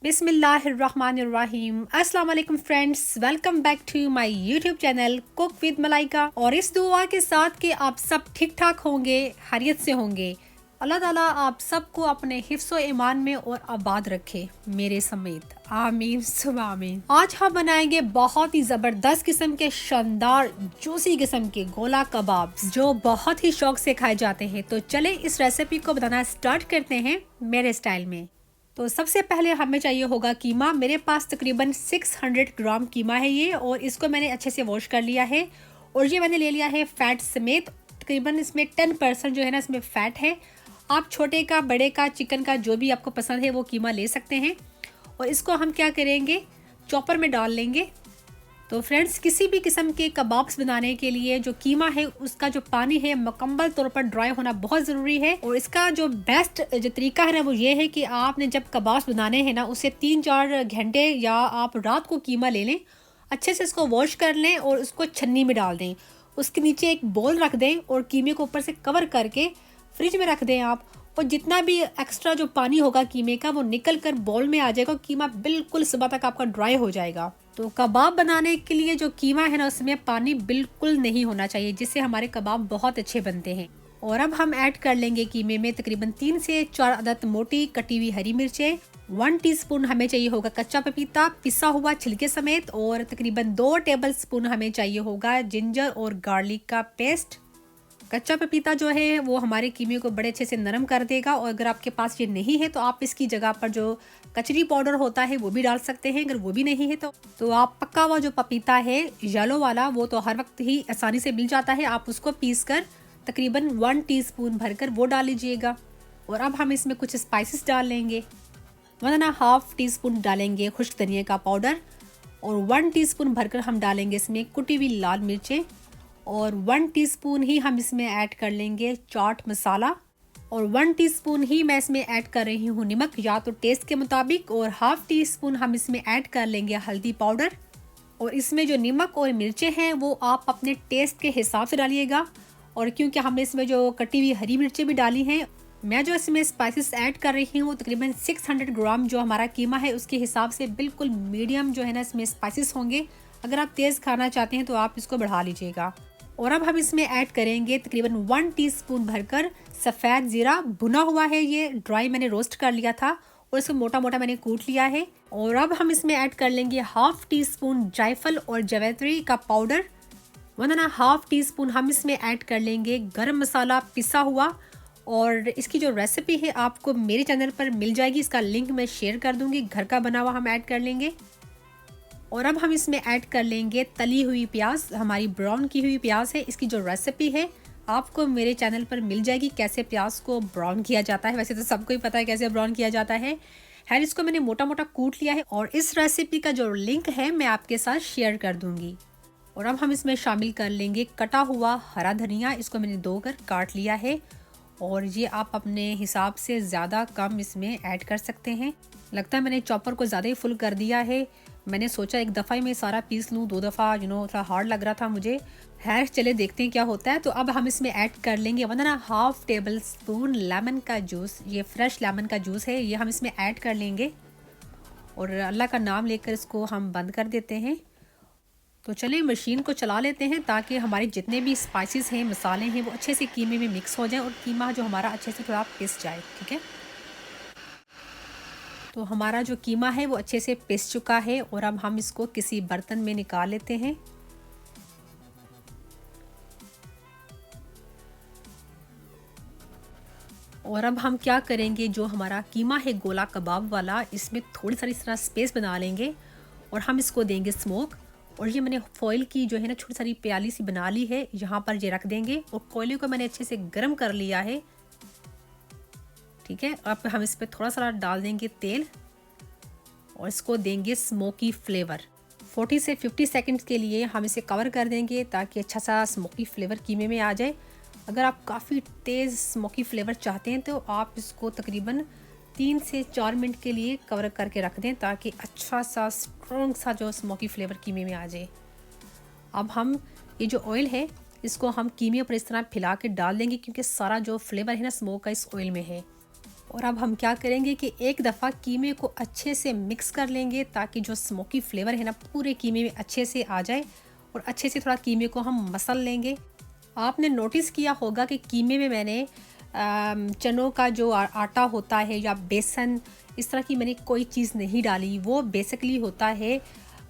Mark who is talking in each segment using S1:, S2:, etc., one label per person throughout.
S1: बिस्मिल्लाहिर्रहमानिर्रहीम। अस्सलाम वालेकुम friends, welcome back to my YouTube channel cook with Malaika. और इस दुआ के साथ कि आप सब ठीक ठाक होंगे, खैरियत से होंगे। अल्लाह ताला आप सबको अपने हिफ्ज़ो ईमान में और आबाद रखे, मेरे समेत, आमीन सुबह आमीन। आज हम बनाएंगे बहुत ही ज़बरदस्त किस्म के शानदार जूसी किस्म के गोला कबाब जो बहुत ही शौक से खाए जाते हैं। तो चले इस रेसिपी को बनाना स्टार्ट करते हैं मेरे स्टाइल में। तो सबसे पहले हमें चाहिए होगा कीमा। मेरे पास तकरीबन 600 ग्राम कीमा है ये, और इसको मैंने अच्छे से वॉश कर लिया है। और ये मैंने ले लिया है फैट समेत। तकरीबन इसमें 10% जो है ना इसमें फ़ैट है। आप छोटे का, बड़े का, चिकन का, जो भी आपको पसंद है वो कीमा ले सकते हैं। और इसको हम क्या करेंगे, चॉपर में डाल लेंगे। तो फ्रेंड्स, किसी भी किस्म के कबाब्स बनाने के लिए जो कीमा है उसका जो पानी है मुकम्मल तौर पर ड्राई होना बहुत ज़रूरी है। और इसका जो बेस्ट जो तरीका है ना वो ये है कि आपने जब कबाब्स बनाने हैं ना उससे 3-4 घंटे या आप रात को कीमा ले लें, अच्छे से इसको वॉश कर लें और उसको छन्नी में डाल दें। उसके नीचे एक बोल रख दें और कीमे को ऊपर से कवर करके फ्रिज में रख दें आप। और जितना भी एक्स्ट्रा जो पानी होगा कीमे का वो निकल कर बॉल में आ जाएगा। कीमा बिल्कुल सुबह तक आपका ड्राई हो जाएगा। तो कबाब बनाने के लिए जो कीमा है ना उसमें पानी बिल्कुल नहीं होना चाहिए, जिससे हमारे कबाब बहुत अच्छे बनते हैं। और अब हम ऐड कर लेंगे कीमे में तकरीबन 3 से 4 अदद मोटी कटी हुई हरी मिर्चें। 1 टीस्पून हमें चाहिए होगा कच्चा पपीता पिसा हुआ छिलके समेत। और तकरीबन 2 टेबल स्पून हमें चाहिए होगा जिंजर और गार्लिक का पेस्ट। कच्चा पपीता जो है वो हमारे कीमे को बड़े अच्छे से नरम कर देगा। और अगर आपके पास ये नहीं है तो आप इसकी जगह पर जो कचरी पाउडर होता है वो भी डाल सकते हैं। अगर वो भी नहीं है तो आप पका हुआ जो पपीता है येलो वाला वो तो हर वक्त ही आसानी से मिल जाता है, आप उसको पीस कर तकरीबन 1 टीस्पून भरकर वो डाल लीजिएगा। और अब हम इसमें कुछ स्पाइसेस डाल लेंगे। 1.5 टीस्पून डालेंगे खुश्क धनिया का पाउडर। और 1 टीस्पून भरकर हम डालेंगे इसमें कुटी हुई लाल मिर्चें। और 1 टीस्पून ही हम इसमें ऐड कर लेंगे चाट मसाला। और 1 टीस्पून ही मैं इसमें ऐड कर रही हूँ नमक, या तो टेस्ट के मुताबिक। और ½ टीस्पून हम इसमें ऐड कर लेंगे हल्दी पाउडर। और इसमें जो नमक और मिर्चें हैं वो आप अपने टेस्ट के हिसाब से डालिएगा। और क्योंकि हमने इसमें जो कटी हुई हरी मिर्चें भी डाली हैं, मैं जो इसमें स्पाइसेस ऐड कर रही हूँ तकरीबन 600 ग्राम जो हमारा कीमा है उसके हिसाब से बिल्कुल मीडियम जो है ना इसमें स्पाइसेस होंगे। अगर आप तेज़ खाना चाहते हैं तो आप इसको बढ़ा लीजिएगा। और अब हम इसमें ऐड करेंगे तकरीबन 1 टीस्पून भरकर सफ़ेद ज़ीरा भुना हुआ है। ये ड्राई मैंने रोस्ट कर लिया था और इसको मोटा मोटा मैंने कूट लिया है। और अब हम इसमें ऐड कर लेंगे ½ टीस्पून जायफल और जवैत्री का पाउडर। 1.5 टीस्पून हम इसमें ऐड कर लेंगे गरम मसाला पिसा हुआ। और इसकी जो रेसिपी है आपको मेरे चैनल पर मिल जाएगी, इसका लिंक मैं शेयर कर दूंगी। घर का बना हुआ हम ऐड कर लेंगे। और अब हम इसमें ऐड कर लेंगे तली हुई प्याज, हमारी ब्राउन की हुई प्याज है। इसकी जो रेसिपी है आपको मेरे चैनल पर मिल जाएगी, कैसे प्याज को ब्राउन किया जाता है। वैसे तो सबको ही पता है कैसे ब्राउन किया जाता है। खैर, इसको मैंने मोटा मोटा कूट लिया है और इस रेसिपी का जो लिंक है मैं आपके साथ शेयर कर दूंगी। और अब हम इसमें शामिल कर लेंगे कटा हुआ हरा धनिया। इसको मैंने 2 कर काट लिया है। और ये आप अपने हिसाब से ज़्यादा कम इसमें ऐड कर सकते हैं। लगता है मैंने चॉपर को ज़्यादा ही फुल कर दिया है। मैंने सोचा एक दफ़ा ही मैं सारा पीस लूँ, 2 दफ़ा थोड़ा हार्ड लग रहा था मुझे। खैर चले देखते हैं क्या होता है। तो अब हम इसमें ऐड कर लेंगे 1.5 टेबल स्पून लेमन का जूस। ये फ्रेश लेमन का जूस है, ये हम इसमें ऐड कर लेंगे। और अल्लाह का नाम लेकर इसको हम बंद कर देते हैं। तो चलिए मशीन को चला लेते हैं ताकि हमारे जितने भी स्पाइसेस हैं, मसाले हैं, वो अच्छे से कीमे में मिक्स हो जाएं और कीमा जो हमारा अच्छे से थोड़ा पिस जाए। ठीक है, तो हमारा जो कीमा है वो अच्छे से पिस चुका है। और अब हम इसको किसी बर्तन में निकाल लेते हैं। और अब हम क्या करेंगे, जो हमारा कीमा है गोला कबाब वाला, इसमें थोड़ी सारी इस तरह स्पेस बना लेंगे और हम इसको देंगे स्मोक। और ये मैंने फॉइल की जो है ना छोटी सारी प्याली सी बना ली है, यहाँ पर ये रख देंगे। और कोयले को मैंने अच्छे से गर्म कर लिया है। ठीक है, अब हम इस पर थोड़ा सा डाल देंगे तेल और इसको देंगे स्मोकी फ्लेवर। 40 से 50 सेकंड्स के लिए हम इसे कवर कर देंगे ताकि अच्छा सा स्मोकी फ्लेवर कीमे में आ जाए। अगर आप काफ़ी तेज़ स्मोकी फ्लेवर चाहते हैं तो आप इसको तकरीबन 3 से 4 मिनट के लिए कवर करके रख दें ताकि अच्छा सा स्ट्रॉन्ग सा जो स्मोकी फ्लेवर कीमे में आ जाए। अब हम ये जो ऑयल है इसको हम कीमे पर इस तरह फैला के डाल देंगे, क्योंकि सारा जो फ्लेवर है ना स्मोक का इस ऑयल में है। और अब हम क्या करेंगे कि एक दफ़ा कीमे को अच्छे से मिक्स कर लेंगे ताकि जो स्मोकी फ्लेवर है ना पूरे कीमे में अच्छे से आ जाए, और अच्छे से थोड़ा कीमे को हम मसल लेंगे। आपने नोटिस किया होगा कि कीमे में मैंने चनों का जो आटा होता है या बेसन, इस तरह की मैंने कोई चीज़ नहीं डाली। वो बेसिकली होता है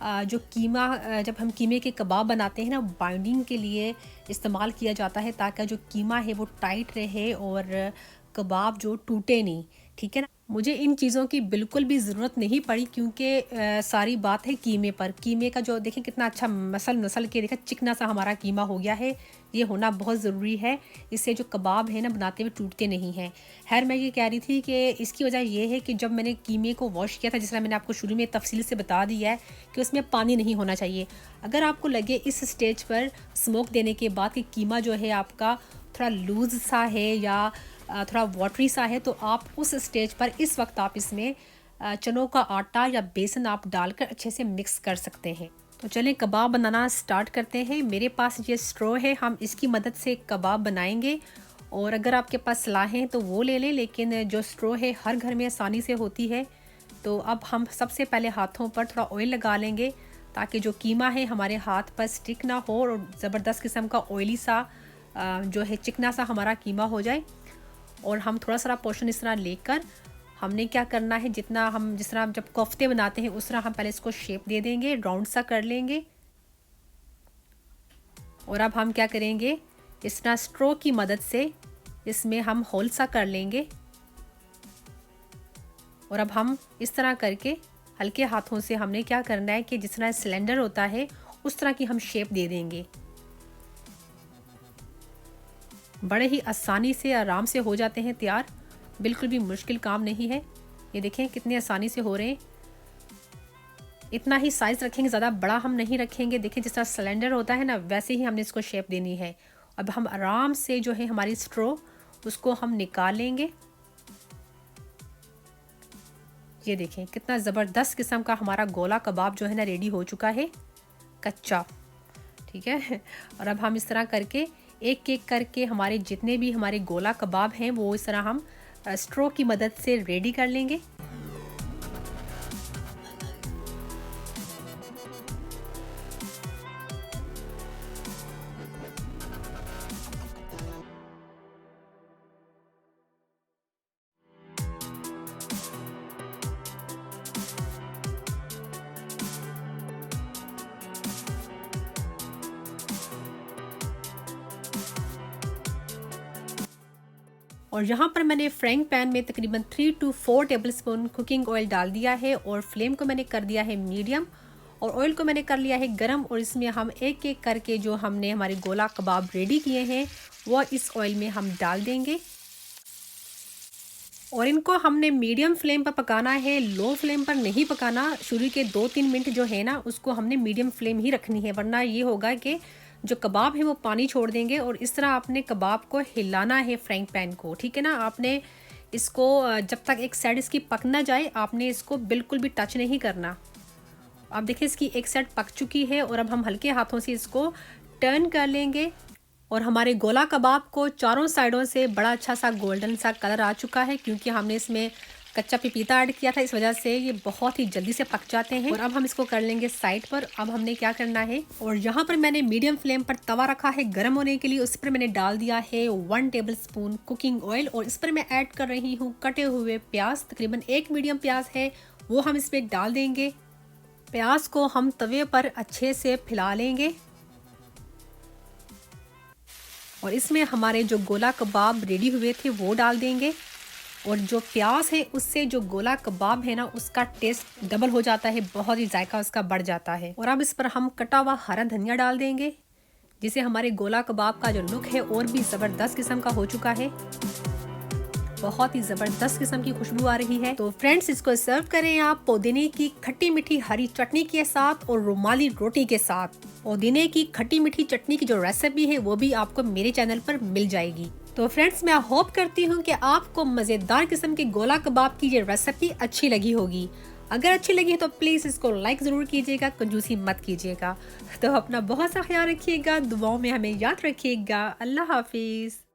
S1: जो कीमा, जब हम कीमे के कबाब बनाते हैं ना, बाइंडिंग के लिए इस्तेमाल किया जाता है ताकि जो कीमा है वो टाइट रहे और कबाब जो टूटे नहीं, ठीक है ना। मुझे इन चीज़ों की बिल्कुल भी ज़रूरत नहीं पड़ी क्योंकि सारी बात है कीमे पर। कीमे का जो देखें कितना अच्छा मसल के देखा चिकना सा हमारा कीमा हो गया है। ये होना बहुत ज़रूरी है, इससे जो कबाब है ना बनाते हुए टूटते नहीं हैं। खैर मैं ये कह रही थी कि इसकी वजह ये है कि जब मैंने कीमे को वॉश किया था, जिस तरह मैंने आपको शुरू में तफसील से बता दिया है कि उसमें पानी नहीं होना चाहिए। अगर आपको लगे इस स्टेज पर स्मोक देने के बाद कि कीमा जो है आपका थोड़ा लूज़ सा है या थोड़ा वाटरी सा है, तो आप उस स्टेज पर इस वक्त आप इसमें चनों का आटा या बेसन आप डालकर अच्छे से मिक्स कर सकते हैं। तो चलें कबाब बनाना स्टार्ट करते हैं। मेरे पास ये स्ट्रॉ है, हम इसकी मदद से कबाब बनाएंगे। और अगर आपके पास सलाहें हैं तो वो ले लें, लेकिन जो स्ट्रॉ है हर घर में आसानी से होती है। तो अब हम सबसे पहले हाथों पर थोड़ा ऑयल लगा लेंगे ताकि जो कीमा है हमारे हाथ पर स्टिक ना हो और ज़बरदस्त किस्म का ऑयली सा जो है चिकना सा हमारा कीमा हो जाए। और हम थोड़ा सा पोर्शन इस तरह लेकर हमने क्या करना है, जितना हम जिस तरह हम जब कोफ्ते बनाते हैं उस तरह हम पहले इसको शेप दे देंगे, राउंड सा कर लेंगे। और अब हम क्या करेंगे, इस तरह स्ट्रो की मदद से इसमें हम होल सा कर लेंगे। और अब हम इस तरह करके हल्के हाथों से हमने क्या करना है कि जिस तरह सिलेंडर होता है उस तरह की हम शेप दे देंगे। बड़े ही आसानी से आराम से हो जाते हैं तैयार, बिल्कुल भी मुश्किल काम नहीं है। ये देखें कितने आसानी से हो रहे हैं। इतना ही साइज़ रखेंगे, ज़्यादा बड़ा हम नहीं रखेंगे। देखें जिस तरह सिलेंडर होता है ना वैसे ही हमने इसको शेप देनी है। अब हम आराम से जो है हमारी स्ट्रो उसको हम निकाल लेंगे। ये देखें कितना ज़बरदस्त किस्म का हमारा गोला कबाब जो है ना रेडी हो चुका है, कच्चा, ठीक है। और अब हम इस तरह करके एक एक करके हमारे जितने भी हमारे गोला कबाब हैं वो इस तरह हम स्ट्रो की मदद से रेडी कर लेंगे। और यहाँ पर मैंने फ्राइंग पैन में तकरीबन 3 to 4 टेबलस्पून कुकिंग ऑयल डाल दिया है और फ्लेम को मैंने कर दिया है मीडियम और ऑयल को मैंने कर लिया है गरम। और इसमें हम एक एक करके जो हमने हमारे गोला कबाब रेडी किए हैं वो इस ऑयल में हम डाल देंगे और इनको हमने मीडियम फ्लेम पर पकाना है, लो फ्लेम पर नहीं पकाना। शुरू के 2-3 मिनट जो है ना उसको हमने मीडियम फ्लेम ही रखनी है, वरना ये होगा कि जो कबाब है वो पानी छोड़ देंगे। और इस तरह आपने कबाब को हिलाना है फ्राइंग पैन को, ठीक है ना। आपने इसको जब तक एक साइड इसकी पक ना जाए आपने इसको बिल्कुल भी टच नहीं करना। आप देखिए इसकी एक साइड पक चुकी है और अब हम हल्के हाथों से इसको टर्न कर लेंगे और हमारे गोला कबाब को चारों साइडों से बड़ा अच्छा सा गोल्डन सा कलर आ चुका है क्योंकि हमने इसमें कच्चा पपीता ऐड किया था, इस वजह से ये बहुत ही जल्दी से पक जाते हैं। और अब हम इसको कर लेंगे साइड पर। अब हमने क्या करना है, और यहाँ पर मैंने मीडियम फ्लेम पर तवा रखा है गर्म होने के लिए। उस पर मैंने डाल दिया है 1 टेबलस्पून कुकिंग ऑयल और इस पर मैं ऐड कर रही हूँ कटे हुए प्याज। तकरीबन 1 मीडियम प्याज है वो हम इस पर डाल देंगे। प्याज को हम तवे पर अच्छे से फैला लेंगे और इसमें हमारे जो गोला कबाब रेडी हुए थे वो डाल देंगे। और जो प्याज है उससे जो गोला कबाब है ना उसका टेस्ट डबल हो जाता है, बहुत ही जायका उसका बढ़ जाता है। और अब इस पर हम कटा हुआ हरा धनिया डाल देंगे जिससे हमारे गोला कबाब का जो लुक है और भी ज़बरदस्त किस्म का हो चुका है, बहुत ही ज़बरदस्त किस्म की खुशबू आ रही है। तो फ्रेंड्स इसको सर्व करें आप पुदीने की खट्टी मीठी हरी चटनी के साथ और रुमाली रोटी के साथ। पुदीने की खट्टी मीठी चटनी की जो रेसिपी है वो भी आपको मेरे चैनल पर मिल जाएगी। तो फ्रेंड्स मैं होप करती हूँ कि आपको मज़ेदार किस्म के गोला कबाब की ये रेसिपी अच्छी लगी होगी। अगर अच्छी लगी है तो प्लीज़ इसको लाइक ज़रूर कीजिएगा, कंजूसी मत कीजिएगा। तो अपना बहुत सा ख्याल रखिएगा, दुआओं में हमें याद रखिएगा। अल्लाह हाफिज़।